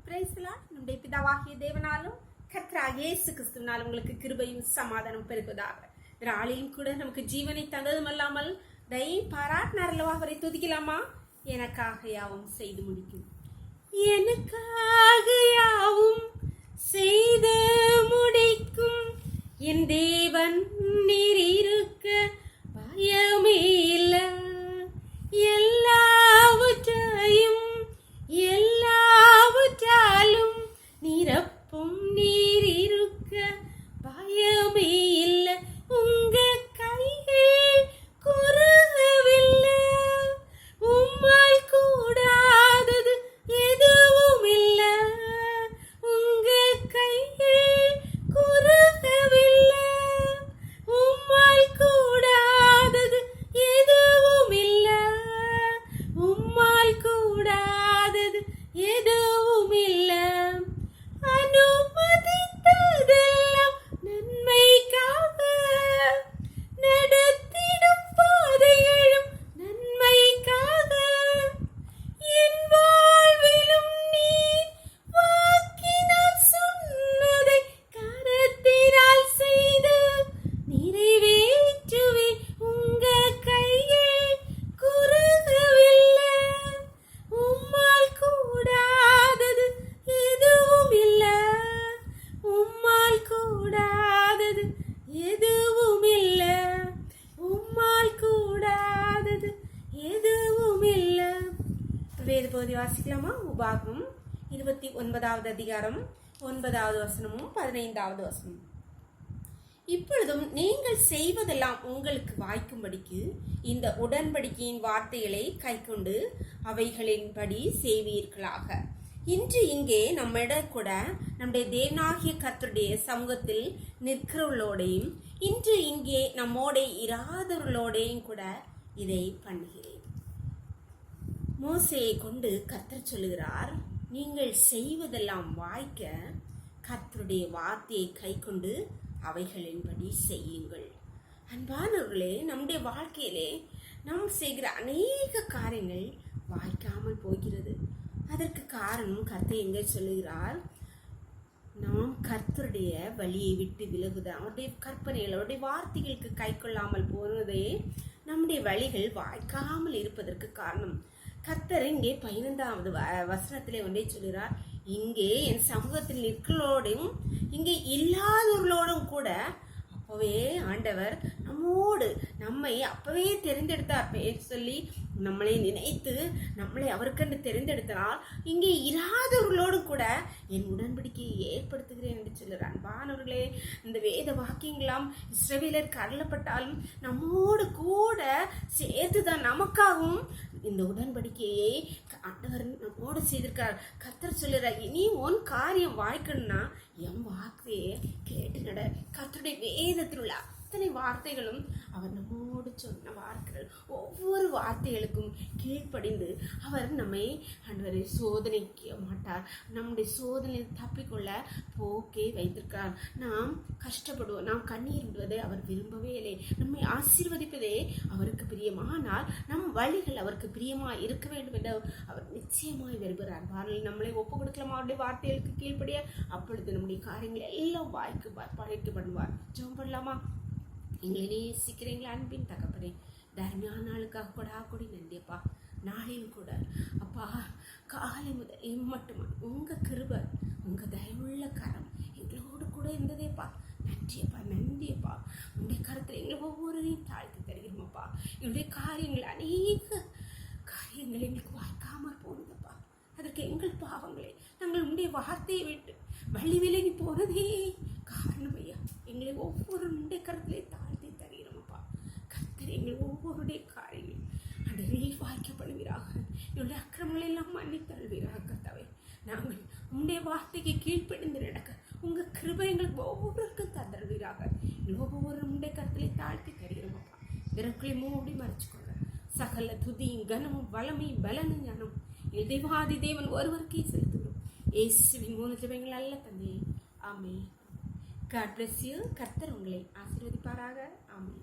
நம்முடைய பிதாவாகிய தேவனாலும் கர்த்தராகிய இயேசு கிறிஸ்துவினாலும் உங்களுக்கு கிருபையும் சமாதானம் பெருகுவதாக. நாளையும் கூட நமக்கு ஜீவனை தந்ததும் அல்லாமல் தயையும் பாராட்டினார் அல்லவா, அவரை துதிக்கலாமா? எனக்காக யாவும் செய்து முடிக்கும், எனக்காக யாவும் செய்து முடிக்கும் என் தேவன் நீர் இருக்க பயமே இல்லை. எல்லாவற்றாலும் நிரப்பும் நீர் இருக்க பயமே இல்லை. உங்க கைகள் குறுகவில்லை, உம்மால் கூடாதது எதுவும் இல்லை. உங்க கைகள் குறுகவில்லை, உம்மால் கூடாதது எதுவும் இல்லை. உம்மால் கூடாதது எதுவும் இல்லை. அனுமதித்ததெல்லாம் நன்மைக்காக, நடத்திடும் பாதைகளும் நன்மைக்காக. என் வாழ்விலும் நீர் வாக்கினால் சொன்னதை கரத்தினால் செய்து நிறைவேற்றுவே. உங்க கைகள் குறுகவில்லை, உம்மால் கூடாதது எதுவும் இல்லை. உம்மால் கூடாதது எதுவும் இல்லை. உம்மால் கூடாதது எதுவும் இல்லை. வேத பகுதி வாசிக்கலாமா? உபாகம் 29வது அதிகாரம் 9வது வசனமும் 15வது வசனமும். இப்பொழுதும் நீங்கள் செய்வதெல்லாம் உங்களுக்கு வாய்க்கும்படிக்கு இந்த உடன்படிக்கையின் வார்த்தைகளை கைக்கொண்டு அவைகளின்படி செய்வீர்களாக. இன்று இங்கே நம்மிடம் கூட நம்முடைய தேவனாகிய கர்த்தருடைய சமூகத்தில் நிற்கிறவர்களோடையும் இன்று இங்கே நம்மோட இராதவர்களோடையும் கூட இதை பண்ணுகிறேன். மோசேயை கொண்டு கர்த்தர் சொல்லுகிறார், நீங்கள் செய்வதெல்லாம் வாய்க்க கர்த்தருடைய வார்த்தையை கைக்கொண்டு அவைகளின்படி செய்யுங்கள். அன்பானவர்களே, நம்முடைய வாழ்க்கையிலே நாம் செய்கிற அநேக காரியங்கள் வாய்க்காமல் போகிறது. அதற்கு காரணம் கர்த்தர் எங்கே சொல்லுகிறார்? நாம் கர்த்தருடைய வழியை விட்டு விலகுது, அவருடைய கற்பனைகள், அவருடைய வார்த்தைகளுக்கு கை கொள்ளாமல் போனதே நம்முடைய வழிகள் வாய்க்காமல் இருப்பதற்கு காரணம். கர்த்தர் இங்கே 15வது வசனத்திலே ஒன்றே சொல்கிறார், இங்கே என் சமூகத்தில் நிற்களோடும் இங்கே இல்லாதவர்களோடும் கூட அப்பவே ஆண்டவர் நம்மை அப்பவே தெரிந்தெடுத்தார். பேர் சொல்லி நம்மளை நினைத்து நம்மளை அவருக்கென்று தெரிந்தெடுத்தால் இங்கே இராதவர்களோடும் கூட என் உடன்படிக்கையை ஏற்படுத்துகிறேன் என்று சொல்கிறார். அன்பானவர்களே, இந்த வேத வாக்கியங்களாம் இஸ்ரவேலருக்கு அருளப்பட்டாலும் நம்மோடு கூட சேர்த்துதான் நமக்காகவும் இந்த உடன்படிக்கையை ஆண்டவர் நம்மோடு செய்திருக்கார். கர்த்தர் சொல்லுறார், இனி உன் காரியம் வாய்க்கணும்னா என் வார்த்தையை கேட்டு நட. கர்த்தருடைய வேதத்தில் உள்ள அத்தனை வார்த்தைகளும் அவர் நம்மோடு சொன்ன வார்த்தைகள். ஒவ்வொரு வார்த்தைகளுக்கும் கீழ்ப்படிந்து அவர் நம்மை ஆண்டவரை சோதனைக்க மாட்டார். நம்முடைய சோதனையில் தப்பிக்கொள்ள போக்கே வைத்திருக்கார். நாம் கஷ்டப்படுவோம், நாம் கண்ணீர் விடுவதை அவர் விரும்பவே இல்லை. நம்மை ஆசீர்வதிப்பதே அவருக்கு பிரியமானால் நம் வழிகள் அவருக்கு பிரியமாய் இருக்க வேண்டும் என்று அவர் நிச்சயமாய் விரும்புகிறார். வாரில் நம்மளை ஒப்பு கொடுக்கலாம் அவருடைய வார்த்தைகளுக்கு கீழ்ப்படிய. அப்பொழுது நம்முடைய காரியங்கள் எல்லாம் வாய்க்கு பண்ணுவார். ஜெபம் பண்ணலாமா? எங்களை நேசிக்கிறீங்களா அன்பின் தகப்பனே, தர்மியான நாளுக்காக கொடி நன்றியப்பா. நாளையும் கூட அப்பா, காலை முதல் மட்டுமா உங்கள் கிருபை, உங்கள் தயவுள்ள கரம் எங்களோடு கூட இருந்ததேப்பா. நன்றியப்பா. உங்களுடைய கருத்தில் எங்களை ஒவ்வொருவரையும் தாழ்த்தி தருகிறோமப்பா. என்னுடைய காரியங்கள் அநேக காரியங்கள் எங்களுக்கு வாய்க்காமல் போனதுப்பா. அதற்கு எங்கள் பாவங்களே, நாங்கள் உங்களுடைய வார்த்தையை விட்டு வழி விலகி போனதே காரணம் ஐயா. எங்களை ஒவ்வொரு உடைய கருத்திலே தாழ்த்தி தருகிறோமப்பா. கர்த்தர் எங்கள் ஒவ்வொருடைய காரியங்கள் அன்றே வாய்க்கப்படுவீராக. என்னுடைய அக்கிரமங்களை எல்லாம் மன்னித்தல்வீராக. கர்த்தாவே, நாங்கள் உங்களுடைய வார்த்தைக்கு கீழ்ப்படிந்து நடக்க உங்கள் கிருபை எங்களுக்கு ஒவ்வொருவருக்கும் தந்தருவீராக. ஒவ்வொரு உடைய கருத்திலே தாழ்த்தி தருகிறோமப்பா. விரக்களை மூடி மறைச்சுக்கொள்ள சகல துதியும் கனமும் வளமையும் பலனும் ஞானம் என் தேவாதி தேவன் ஒருவருக்கே செலுத்துகிறோம். இயேசுவின் மூலத்தில் நல்ல தந்தையே, ஆமென். God bless you. கர்த்தர் உங்களை ஆசீர்வதிப்பாராக. ஆமென்.